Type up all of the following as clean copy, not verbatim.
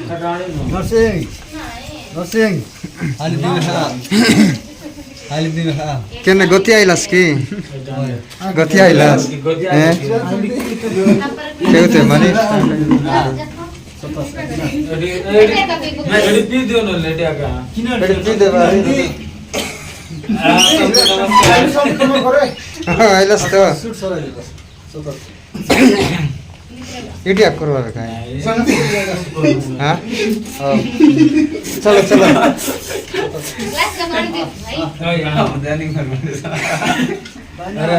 नरसिंह नरसिंह हाली दिन हा केने गति आइलास की गति आइलास हैं केते माने एडी पी दियो न लेटिया का एडी पी देबा आइलास तो इडी करवा काय हां चलो चलो क्लास का मान दे भाई हां दैनिक कर अरे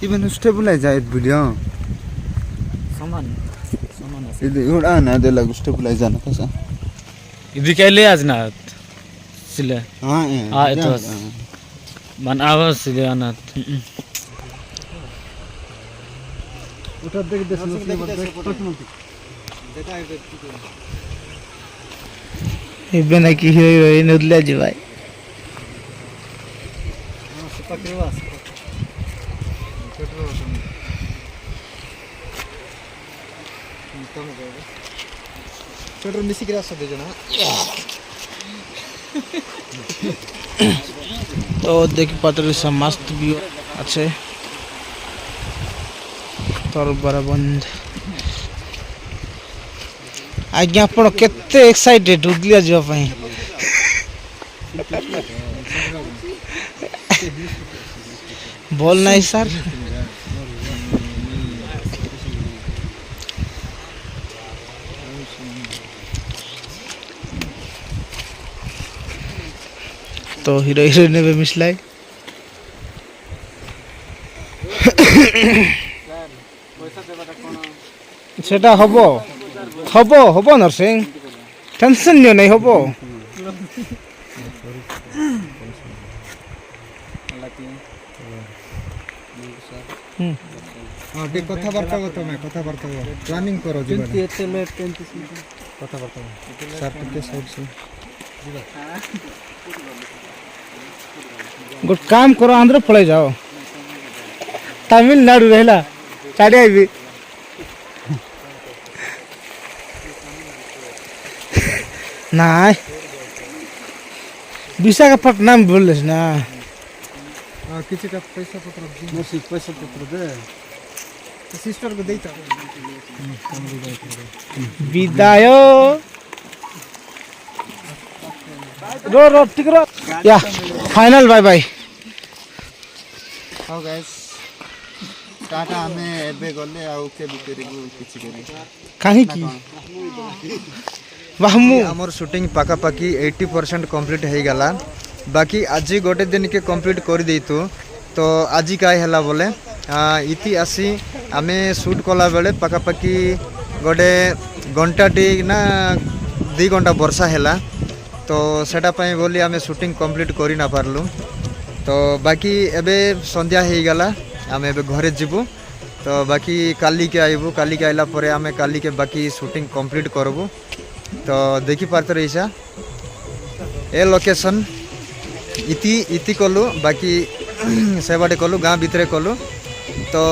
इवन स्टेबलाइज जाए वीडियो सामान ಇದು ಇವ್ಡ ಅದೆಲ್ಲ ಸ್ಟೆಬಿಲೈಸ್ ಅನ್ನ ಕಸ ಇದಕ್ಕೆಲ್ಲೇ ಅಜ್ನಾತ್ ಸಿಲೆ ಹಾ ಇದು ಮನ್ ಆವಾಸ್ ಸಿಲೆ ಅನಾತ್ उठा देख दे सुनो ଏବେ ନା କି ହିରୋଇନ ଉଦଲା जी भाई छोटर मिसी के रास्ता दे जना तो देखी पात्र से मस्त व्यू अच्छे तोर बराबंद आज्ञा आपण केते एक्साइटेड उदलिया जीवा पई बोल नहीं सर तो हीरो हीरोइन भी मिसलाई সেটা হব হব হব নরসিং টেনশন নিও নাই হব हां ठीक कथा वार्ता को तमे कथा वार्ता प्लानिंग करो जीवन एते लेट 35 मिनट कथा वार्ता सर के साइड से गोट काम करो आंध्र पड़े जाओ तमिलनाडु रहला चाड़ी आइबी ना विशाखापट्टनम बोलस ना किसी का पैसा पत्र नरसिंह पैसा पत्र दे सिस्टर को देता विदाय रो रो ठीक रो या final bye bye how guys ta-ta हमें एबे गले आउ के बिकरिगु किछि करी काहे की वाहमु हमर शूटिंग पाका पाकी 80% कंप्लीट हे गला बाकी आज गोटे दिन के कंप्लीट कर देतु तो आज काय हला बोले इति आसी आमे शूट कला बेले पाका पाकी गोटे घंटा टी ना 2 घंटा वर्षा हैला तो सेटा पई बोली आमे शूटिंग कंप्लीट करि ना पारलु तो बाकी एबे संध्या हे गला आमे एबे घरे जिबु तो बाकी काली के आइबु काली के आइला परे आमे काली के बाकी शूटिंग कंप्लीट करबु तो देखी पारते रहीसा ए लोकेशन इति कलु बाकी सेबाटे कलु गाँ भितरे कलु तो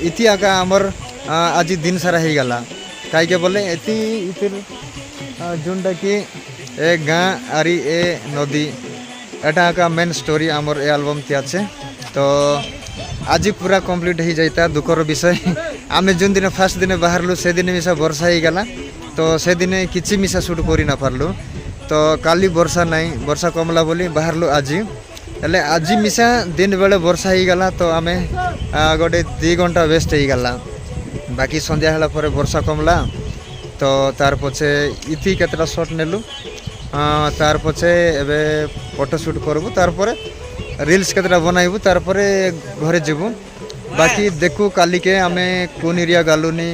इति आका आमर आज दिन सारा हो गला कहीं बोले इति इतिर जोनटा कि ए गाँ आरी ए नदी एटा आका मेन स्टोरी आमर ए एल्बम ती आछे तो आज पूरा कंप्लीट हो जाता दुखर विषय आमे जोन दिन फास्ट दिन बाहरलु से दिन मिसा वर्षा हो गला तो से दिन किछि मिसा शूट करि ना पारलु तो काली वर्षा नहीं वर्षा कमला बोली बाहरलु आज हेले आज मिसा दिन बेले वर्षा हो गला तो आमे गोटे 2 घंटा वेस्ट हो गला बाकी संध्या हला परे वर्षा कमला तो तार पछे इति केतरा शॉट नेलु तार पछे एबे फोटो शूट करबु तार परे रील्स केतरा बनाइबु तार परे घरे जिबु बाकी देखु काली के आमे कोन एरिया गालुनी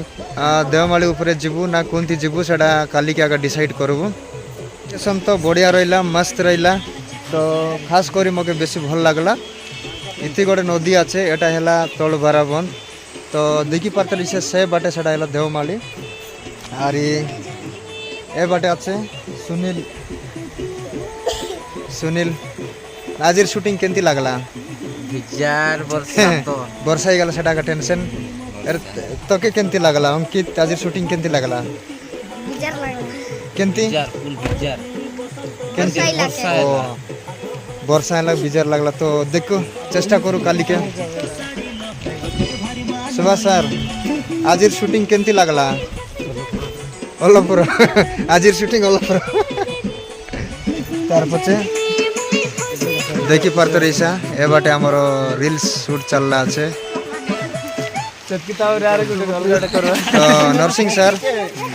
देवमाली ऊपर जीवु ना कोनती जीवु सेटा काली के आगे डिसाइड करबु लोकेशन तो बढ़िया रहिला मस्त रहिला तो खास करी मके बेसी भल लागला इति गोटे नदी अच्छे एटा है तल बाराबंद तो देखी पार्थे से बाटे से देवमाली और ए बाटे अच्छे सुनील सुनील आज शूटिंग केमती लगला बिजार वर्षा तो वर्षा ही गला सेटा का टेंशन तके केमती लगला अंकित आज शूटिंग केमती लगला बिजार लागला केमती बिजार फुल बिजार वर्षा ओ वर्षा लग बिजार लगला तो देखो चेष्टा करू काली के सुभाष सर आज शूटिंग केमती लगला ओलपुर आज शूटिंग ओलपुर तार पछे देखी पारते रहीसा ए बाटे हमर रील्स शूट चलला আছে तो नरसिंह सर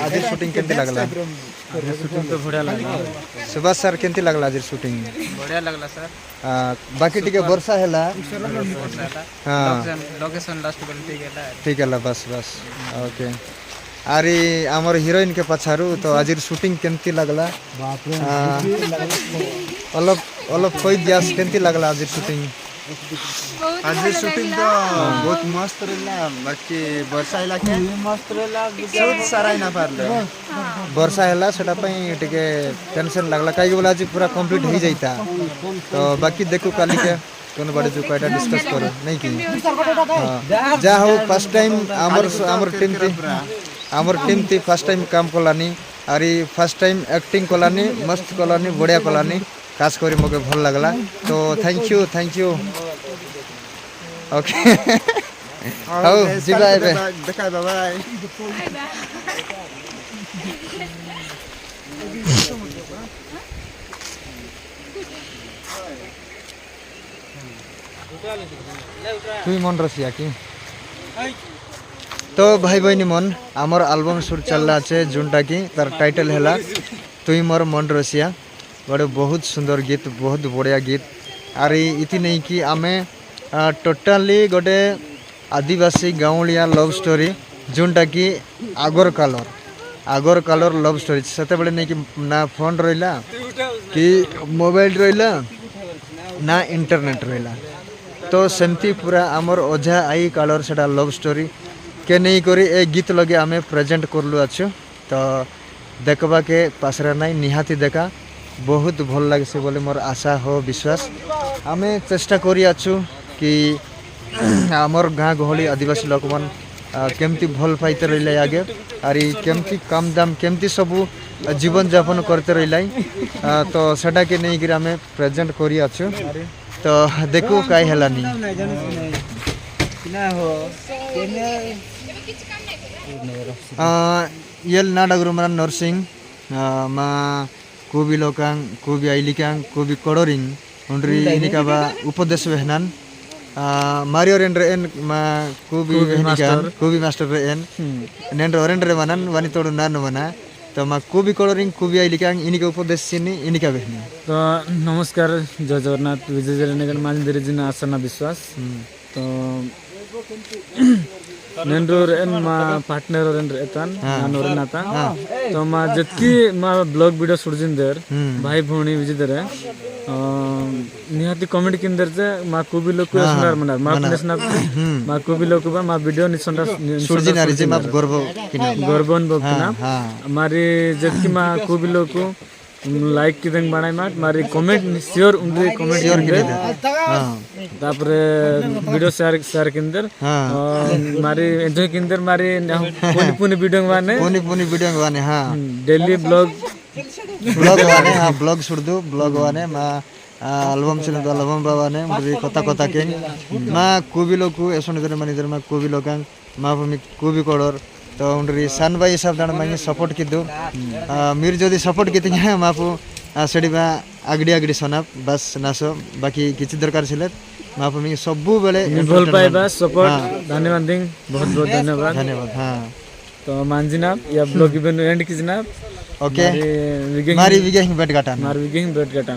आज शूटिंग केमती लगला शूटिंग तो बढ़िया लगला सुभाष सर केमती लगला आज शूटिंग बढ़िया लगला सर बाकी टिके वर्षा हैला हां लोकेशन लास्ट बेल ठीक है बस बस ओके अरे हमर हीरोइन के पछारू तो आज शूटिंग केमती लगला बाप रे अलग अलग कोई गैस केमती लगला आज शूटिंग आज शूटिंग तो बहुत मस्त रहला बाकी वर्षा इलाके मस्त रहला शूट सारा ना पारले वर्षा हैला सेटा पई टिके टेंशन लगला काई बोला आज पूरा कंप्लीट हो जाईता तो बाकी देखो काली के कोन बड़े जो काटा डिस्कस करो नहीं की जा हो फर्स्ट टाइम हमर टीम थी फर्स्ट टाइम काम कलानी और फर्स्ट टाइम एक्टिंग कलानी मस्त कलानी बढ़िया कलानी खास करी मके भल लगला तो थैंक यू ओके हाउ जीवा एबे देखा बाय तुई मन रसिया की तो भाई बहनी मन आमर एल्बम शूट चलला আছে जोनटा की तार टाइटल हैला तुई मोर मन रसिया बड़े बहुत सुंदर गीत बहुत बढ़िया गीत और इति नहीं कि आमे टोटाली गोटे आदिवासी गाँवलिया लव स्टोरी जोनटा कि आगर कालर लव स्टोरी सेते बेले नहीं कि ना फोन रहिला कि मोबाइल रहिला ना इंटरनेट रहिला तो सेमती पूरा आमर ओझा आई कालर सेटा लव स्टोरी के नहीं करी ए गीत लगे आमे प्रेजेंट करलु अच्छु तो देखबा के पासरा नहीं निहाती देखा बहुत भल लगे से बोले मोर आशा हो विश्वास आमे चेष्टा करी अच्छु कि आमर गाँ गहली आदिवासी लोक मन केमती भल पाइते रहिले आगे और केमती कम दाम केमती सब जीवन यापन करते रहिले तो सेटा के नहीं गिरा आमे प्रेजेंट करी अच्छु तो देखो काई हेलानी यल नाडगरु मन नरसिंह मा कोबी लोकांग कोबी आइलिकांग कोबी कोडोरिंग उंड्री इनिकाबा उपदेश वेहनान मारियो रेंड्रे एन मा कोबी वेहनिकान कोबी मास्टर रे एन नेंड्रो रेंड्रे मनन वानी तोडु नान मना तो मा कोबी कोडोरिंग कोबी आइलिकांग इनिका उपदेश सिनी इनिका वेहनी तो नमस्कार जय जगन्नाथ विजय जरनेगन मानदेरी जिना आसना विश्वास तो नेंड्रो रेन मा पार्टनर रेंड्रे एतान नानो रेनाता तो मा जत्की मा ब्लॉग वीडियो सुरजिंदर भाई भोणी विजिदरे निहाती कमेंट किंदर जे मा कोबी लोक सुनार मनार मा नेसना मा कोबी लोक बा मा वीडियो निसंडा सुरजिनारी जे मा गर्वन बकना मारी जत्की मा कोबी लोक लाइक किदंग बनाई माट मारी कमेंट श्योर उनरे कमेंट श्योर किदे तापरे वीडियो शेयर किंदर मारी एंजॉय किंदर मारी पुनी वीडियो वाने हां डेली ब्लॉग वाने हां ब्लॉग सुरदु ब्लॉग वाने मा एल्बम चले तो एल्बम बावाने मुरी कथा के मा कोबी लोकु एसोन दरे मानी दरे मा कोबी लोकां मा भूमि कोबी कोडर तो उनरी सन भाई सब दान मांगे सपोर्ट किदु मिर जदी सपोर्ट किते मापु सेडिबा आगडी सनाप बस नासो बाकी किछि दरकार छिले मापु मी सबु बेले भल पाइबा सपोर्ट धन्यवाद दिंग बहुत बहुत धन्यवाद हां तो मानजिना या ब्लॉग इवेंट एंड किजना ओके मारी विगेहिंग बेट गाटा मारी विगेहिंग बेट गाटा